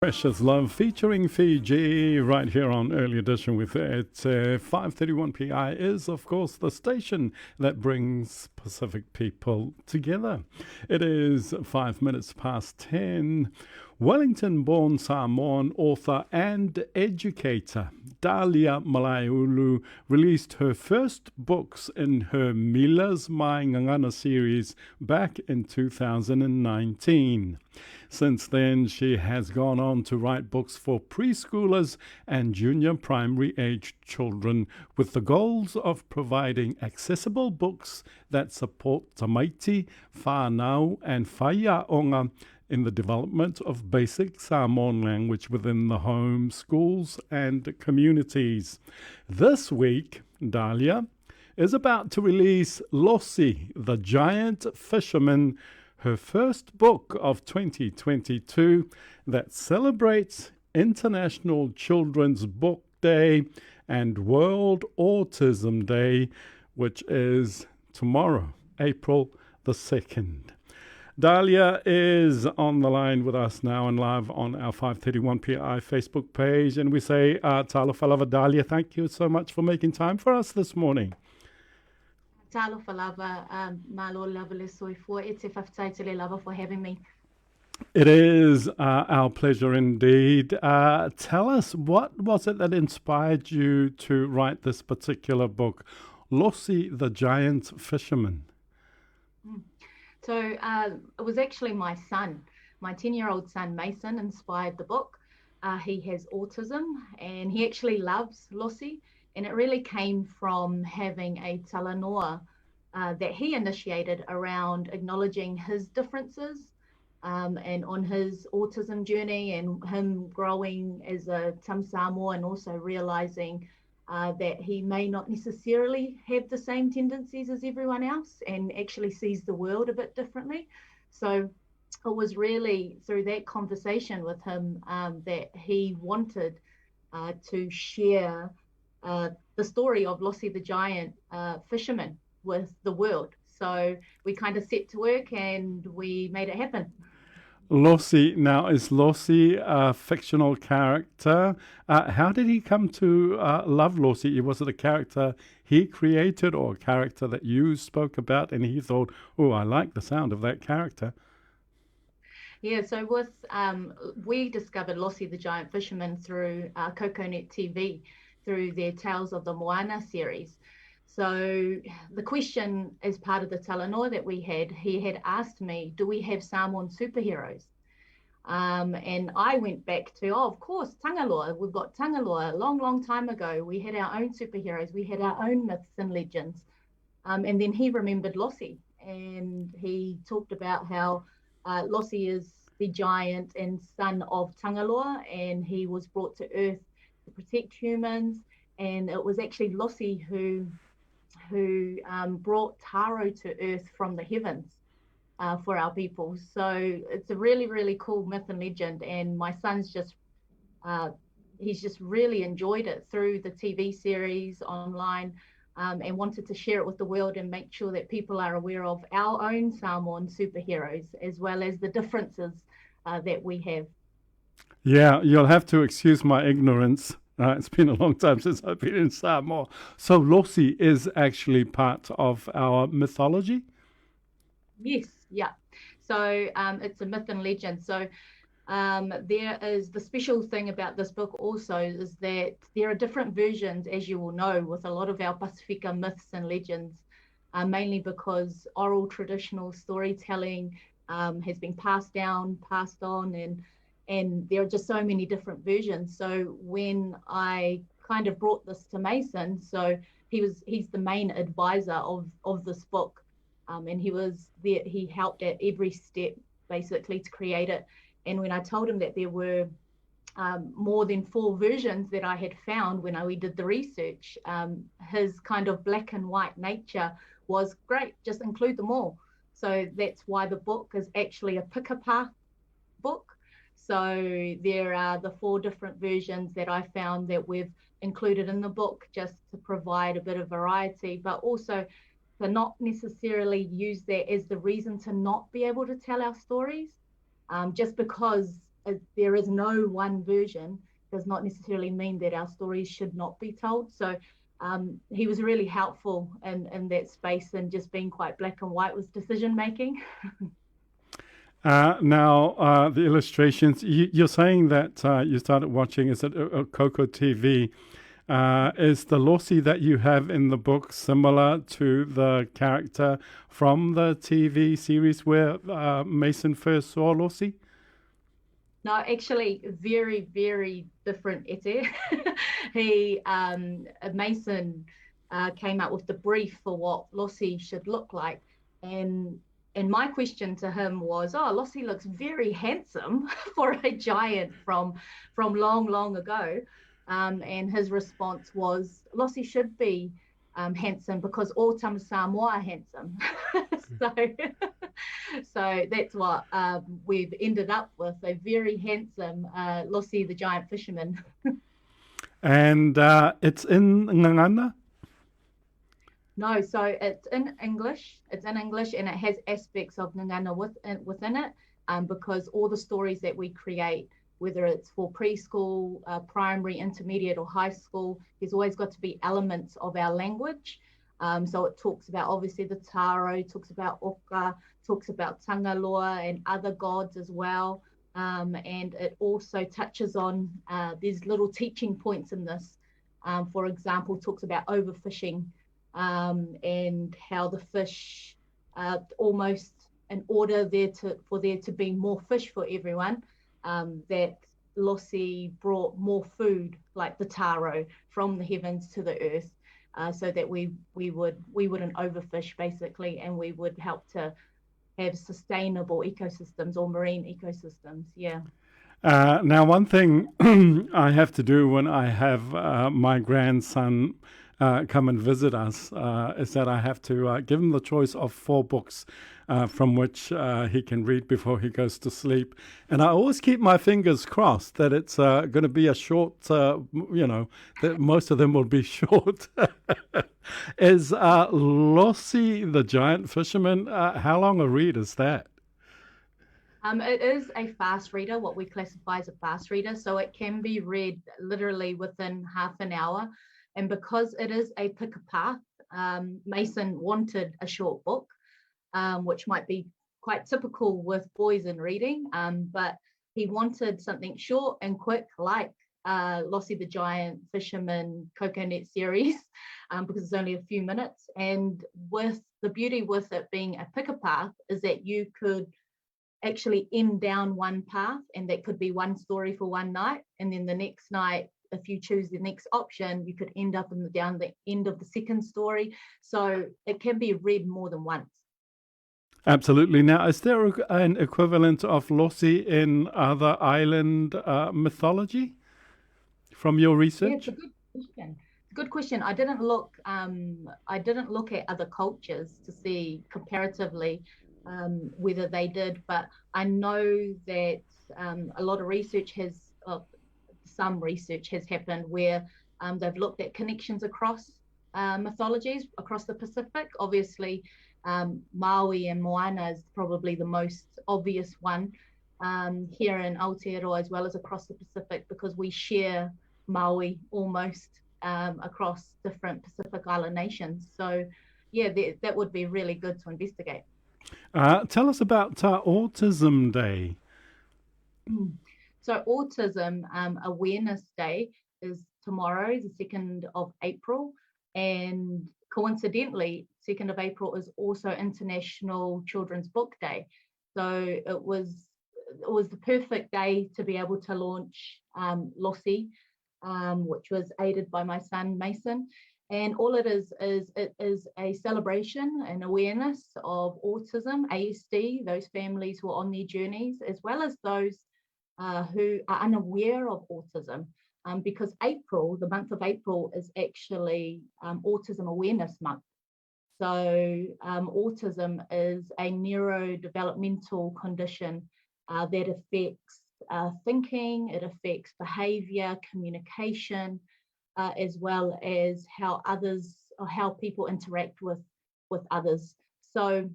Precious Love featuring Fiji right here on Early Edition with it. 5:31 PI is, of course, the station that brings Pacific people together. It is 5 minutes past 10. Wellington-born Samoan author and educator Dahlia Malaeulu released her first books in her Mila's Mai Ngangana series back in 2019. Since then, she has gone on to write books for preschoolers and junior primary aged children with the goals of providing accessible books that support tamaiti, whānau, and whaiaonga in the development of basic Samoan language within the home, schools, and communities. This week, Dahlia is about to release Lossy, the Giant Fisherman, her first book of 2022 that celebrates International Children's Book Day and World Autism Day, which is tomorrow, April the 2nd. Dahlia is on the line with us now and live on our 531 PI Facebook page. And we say, Talofa lava Dahlia, thank you so much for making time for us this morning. Talofa lava, malo lava le soifua. It's a whaftaitele lava for having me. It is our pleasure indeed. Tell us, what was it that inspired you to write this particular book, Lossy, the Giant Fisherman? So it was actually my son, my 10-year-old son, Mason, inspired the book. He has autism and he actually loves Lossy. And it really came from having a talanoa that he initiated around acknowledging his differences and on his autism journey and him growing as a Tam Samoa and also realizing that he may not necessarily have the same tendencies as everyone else and actually sees the world a bit differently. So it was really through that conversation with him that he wanted to share the story of Lossy the Giant Fisherman with the world. So we kind of set to work and we made it happen. Lossy, now is Lossy a fictional character? How did he come to love Lossy? Was it a character he created or a character that you spoke about and he thought, oh, I like the sound of that character? Yeah, so with we discovered Lossy the Giant Fisherman through CocoNet TV, through their Tales of the Moana series. So the question as part of the talanoa that we had, he had asked me, do we have Samoan superheroes? And I went back to, oh, of course, Tangaloa. We've got Tangaloa. A long, long time ago, we had our own superheroes. We had our own myths and legends. And then he remembered Lossy. And he talked about how Lossy is the giant and son of Tangaloa. And he was brought to Earth to protect humans. And it was actually Lossy who brought Taro to Earth from the heavens for our people. So it's a really, really cool myth and legend. And my son's he's just really enjoyed it through the TV series online and wanted to share it with the world and make sure that people are aware of our own Samoan superheroes as well as the differences that we have. Yeah, you'll have to excuse my ignorance. It's been a long time since I've been in Samoa. So Lossy is actually part of our mythology? Yes, yeah. So it's a myth and legend. So there is the special thing about this book also is that there are different versions, as you will know, with a lot of our Pasifika myths and legends, mainly because oral traditional storytelling has been passed down, passed on, and there are just so many different versions. So when I kind of brought this to Mason, so he's the main advisor of this book. And he was there, he helped at every step basically to create it. And when I told him that there were more than 4 versions that I had found when we did the research, his kind of black and white nature was great, just include them all. So that's why the book is actually a pikapa book. So there are the 4 different versions that I found that we've included in the book just to provide a bit of variety, but also to not necessarily use that as the reason to not be able to tell our stories, just because there is no one version does not necessarily mean that our stories should not be told. So he was really helpful in that space, and just being quite black and white with decision making. Now, the illustrations, you're saying that you started watching, is it Coco TV? Is the Lossy that you have in the book similar to the character from the TV series where Mason first saw Lossy? No, actually, very, very different, Ete. He, Mason, came up with the brief for what Lossy should look like, and my question to him was, "Oh, Lossy looks very handsome for a giant from long, long ago," and his response was, "Lossy should be handsome because all Samoa are handsome." so. So that's what we've ended up with, a very handsome Lossy the giant fisherman. And it's in Ngangana? No, so it's in English. It's in English, and it has aspects of Ngangana within it, because all the stories that we create, whether it's for preschool, primary, intermediate, or high school, there's always got to be elements of our language. So it talks about obviously the taro, talks about oka, talks about tangaloa and other gods as well. And it also touches on these little teaching points in this. For example, talks about overfishing, and how the fish, almost in order for there to be more fish for everyone, that Lossy brought more food like the taro from the heavens to the earth. So that we wouldn't overfish basically, and we would help to have sustainable ecosystems or marine ecosystems. Yeah. Now, one thing I have to do when I have my grandson come and visit us is that I have to give him the choice of 4 books from which he can read before he goes to sleep. And I always keep my fingers crossed that it's going to be a short, that most of them will be short. Is Lossy the Giant Fisherman, how long a read is that? It is a fast reader, what we classify as a fast reader. So it can be read literally within half an hour. And because it is a pick a path, Mason wanted a short book, which might be quite typical with boys in reading, but he wanted something short and quick, like Lossy the Giant Fisherman Coconut series, because it's only a few minutes. And with the beauty with it being a pick a path is that you could actually end down one path, and that could be one story for one night, and then the next night, if you choose the next option, you could end up down the end of the second story. So it can be read more than once. Absolutely. Now, is there an equivalent of Lossy in other island mythology from your research? Yeah, it's a good question. Good question. I didn't look. I didn't look at other cultures to see comparatively whether they did, but I know that a lot of research some research has happened where they've looked at connections across mythologies across the Pacific. Obviously, Maui and Moana is probably the most obvious one here in Aotearoa, as well as across the Pacific, because we share Maui almost across different Pacific Island nations. So yeah, that would be really good to investigate. Tell us about Autism Day. So Autism Awareness Day is tomorrow, the 2nd of April. And coincidentally, 2nd of April is also International Children's Book Day. So it was the perfect day to be able to launch Lossy, which was aided by my son Mason. And all it is a celebration and awareness of autism, ASD, those families who are on their journeys, as well as those who are unaware of autism, because April, the month of April, is actually Autism Awareness Month. So autism is a neurodevelopmental condition that affects thinking, it affects behavior, communication, as well as how people interact with others. So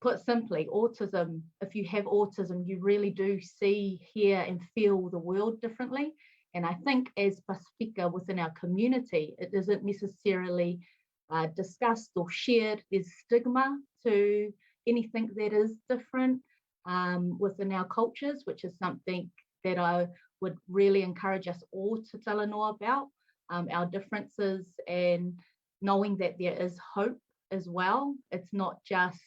put simply, autism, if you have autism, you really do see, hear, and feel the world differently. And I think as Pasifika within our community, it isn't necessarily discussed or shared. There's stigma to anything that is different within our cultures, which is something that I would really encourage us all to talanoa about, our differences, and knowing that there is hope as well. It's not just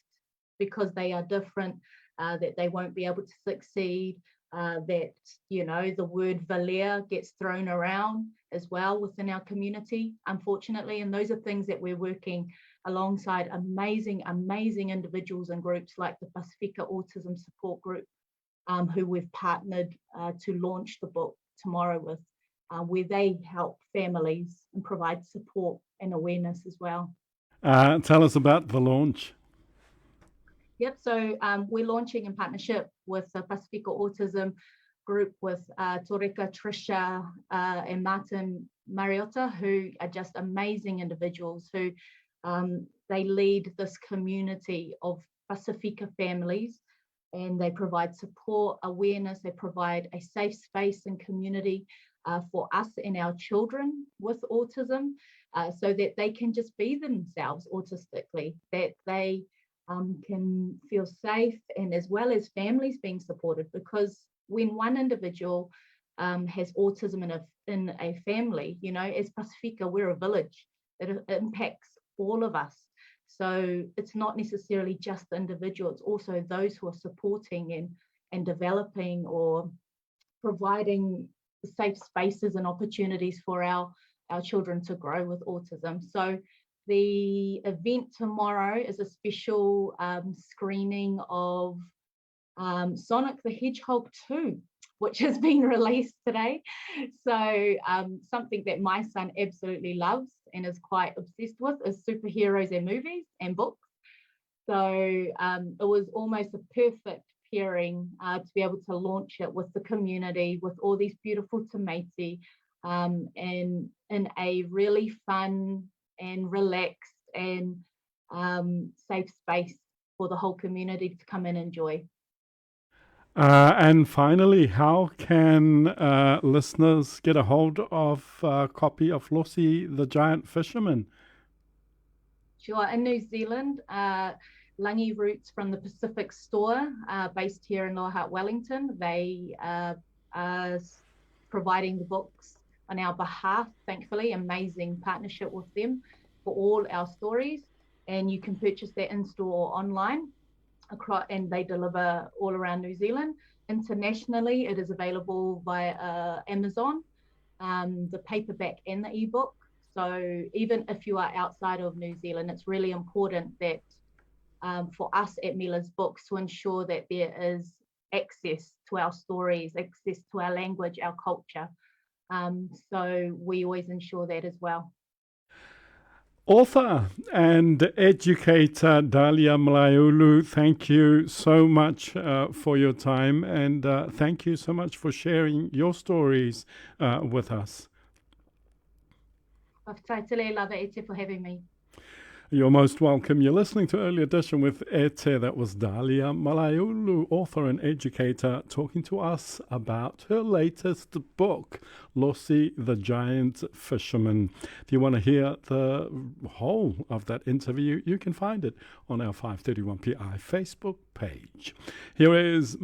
because they are different that they won't be able to succeed, that, you know, the word valere gets thrown around as well within our community, unfortunately. And those are things that we're working alongside amazing individuals and groups like the Pasifika Autism Support Group, who we've partnered to launch the book tomorrow with, where they help families and provide support and awareness as well. Tell us about the launch. Yep, so we're launching in partnership with the Pasifika Autism Group with Toreka, Trisha, and Martin Mariota, who are just amazing individuals who they lead this community of Pasifika families, and they provide support, awareness, they provide a safe space and community for us and our children with autism, so that they can just be themselves autistically, that they can feel safe, and as well as families being supported, because when one individual has autism in a family, you know, as Pasifika, we're a village. It impacts all of us. So it's not necessarily just the individual, it's also those who are supporting and developing or providing safe spaces and opportunities for our children to grow with autism. So the event tomorrow is a special screening of Sonic the Hedgehog 2, which has been released today. So something that my son absolutely loves and is quite obsessed with is superheroes and movies and books. So it was almost a perfect pairing to be able to launch it with the community, with all these beautiful tamati, and in a really fun and relaxed and safe space for the whole community to come and enjoy. And finally, how can listeners get a hold of a copy of Lossy, the Giant Fisherman? Sure, in New Zealand, Langi Roots from the Pacific store, based here in Loha, Wellington, they are providing the books on our behalf, thankfully. Amazing partnership with them for all our stories, and you can purchase that in-store or online, and they deliver all around New Zealand. Internationally, it is available via Amazon, the paperback and the ebook. So even if you are outside of New Zealand, it's really important that for us at Mila's Books to ensure that there is access to our stories, access to our language, our culture. So we always ensure that as well. Author and educator Dahlia Malaeulu, thank you so much for your time, and thank you so much for sharing your stories with us. For having me. You're most welcome. You're listening to Early Edition with Ete. That was Dahlia Malaeulu, author and educator, talking to us about her latest book, Lossy, the Giant Fisherman. If you want to hear the whole of that interview, you can find it on our 531PI Facebook page. Here is